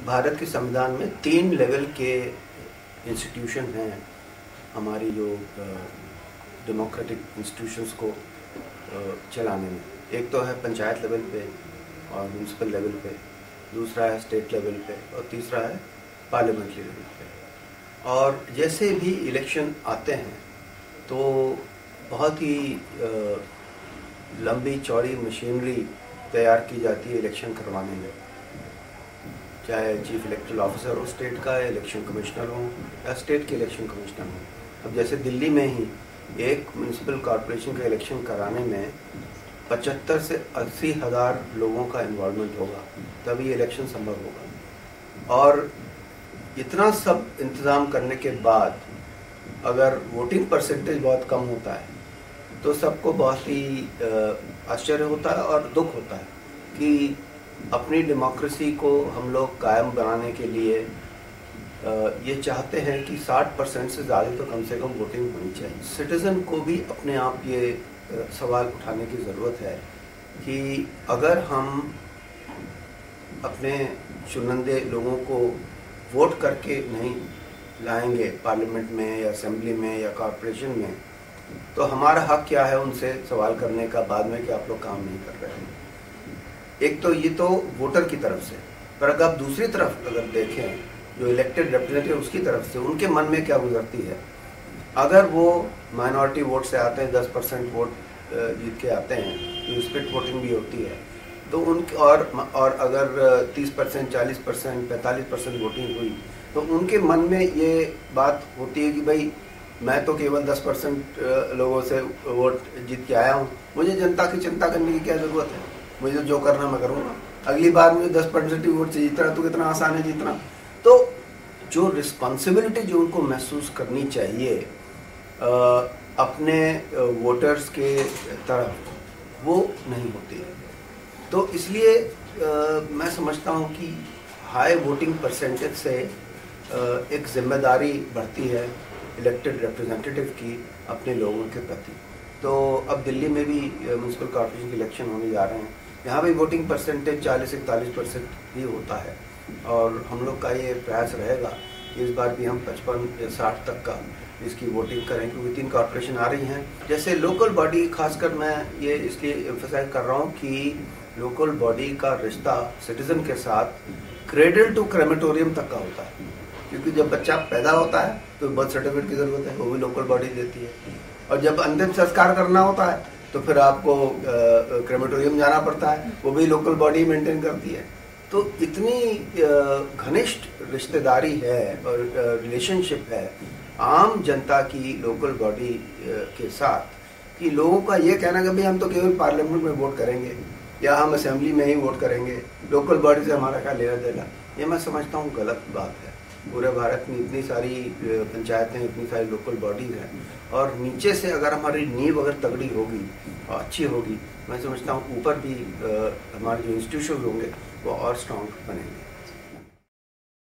भारत के संविधान में 3 लेवल के इंस्टीट्यूशन हैं हमारी जो डेमोक्रेटिक इंस्टीट्यूशंस को चलाने में। एक तो है पंचायत लेवल पे और म्यूनसिपल लेवल पे, दूसरा है स्टेट लेवल पे और तीसरा है पार्लियामेंट्री लेवल पे। और जैसे भी इलेक्शन आते हैं तो बहुत ही लंबी चौड़ी मशीनरी तैयार की जाती है इलेक्शन करवाने में, चाहे चीफ इलेक्टरल ऑफिसर हो स्टेट का, इलेक्शन कमिश्नर हो या स्टेट के इलेक्शन कमिश्नर हो। अब जैसे दिल्ली में ही एक म्यूनसिपल कॉरपोरेशन का इलेक्शन कराने में 75 से 80 हज़ार लोगों का इन्वॉल्वमेंट होगा, तभी इलेक्शन संभव होगा। और इतना सब इंतज़ाम करने के बाद अगर वोटिंग परसेंटेज बहुत कम होता है तो सबको बहुत ही आश्चर्य होता है और दुख होता है कि अपनी डेमोक्रेसी को हम लोग कायम बनाने के लिए ये चाहते हैं कि 60% से ज़्यादा तो कम से कम वोटिंग होनी चाहिए। सिटीज़न को भी अपने आप ये सवाल उठाने की ज़रूरत है कि अगर हम अपने चुनिंदे लोगों को वोट करके नहीं लाएंगे पार्लियामेंट में या असेंबली में या कॉरपोरेशन में, तो हमारा हक क्या है उनसे सवाल करने का बाद में कि आप लोग काम नहीं कर रहे हैं। एक तो ये तो वोटर की तरफ से, पर अगर आप दूसरी तरफ अगर देखें जो इलेक्टेड रिप्रेजेंटेटिव उसकी तरफ से, उनके मन में क्या गुजरती है। अगर वो माइनॉरिटी वोट से आते हैं, 10% वोट जीत के आते हैं, तो स्प्लिट वोटिंग भी होती है, तो उनके और अगर 30%, 40%, 45% वोटिंग हुई तो उनके मन में ये बात होती है कि भाई मैं तो केवल 10% लोगों से वोट जीत के आया हूँ, मुझे जनता की चिंता करने की क्या ज़रूरत है, मुझे जो करना मैं करूँगा, अगली बार मुझे 10% वोट से जीतना तो कितना आसान है जीतना। तो जो रिस्पॉन्सिबिलिटी जो उनको महसूस करनी चाहिए अपने वोटर्स के तरफ, वो नहीं होती है। तो इसलिए मैं समझता हूँ कि हाई वोटिंग परसेंटेज से एक जिम्मेदारी बढ़ती है इलेक्टेड रिप्रेजेंटेटिव की अपने लोगों के प्रति। तो अब दिल्ली में भी म्यूनसिपल कॉर्पोरेशन के इलेक्शन होने जा रहे हैं, यहाँ भी वोटिंग परसेंटेज 40-41% ही होता है। और हम लोग का ये प्रयास रहेगा कि इस बार भी हम 55 या 60 तक का इसकी वोटिंग करें, क्योंकि 3 कॉर्पोरेशन आ रही हैं। जैसे लोकल बॉडी, खासकर मैं ये इसलिए एम्फसाइज कर रहा हूँ कि लोकल बॉडी का रिश्ता सिटीजन के साथ क्रेडल टू क्रेमेटोरियम तक का होता है, क्योंकि जब बच्चा पैदा होता है तो बर्थ सर्टिफिकेट की जरूरत है, वो भी लोकल बॉडी देती है। और जब अंतिम संस्कार करना होता है तो फिर आपको क्रेमेटोरियम जाना पड़ता है, वो भी लोकल बॉडी मेंटेन करती है। तो इतनी घनिष्ठ रिश्तेदारी है और रिलेशनशिप है आम जनता की लोकल बॉडी के साथ कि लोगों का ये कहना कि भाई हम तो केवल पार्लियामेंट में वोट करेंगे या हम असेंबली में ही वोट करेंगे, लोकल बॉडी से हमारा क्या लेना देना, ये मैं समझता हूँ गलत बात है। पूरे भारत में इतनी सारी पंचायतें, इतनी सारी लोकल बॉडीज हैं, और नीचे से अगर हमारी नींव अगर तगड़ी होगी और अच्छी होगी, मैं समझता हूँ ऊपर भी हमारे जो इंस्टीट्यूशन होंगे वो और स्ट्रॉन्ग बनेंगे।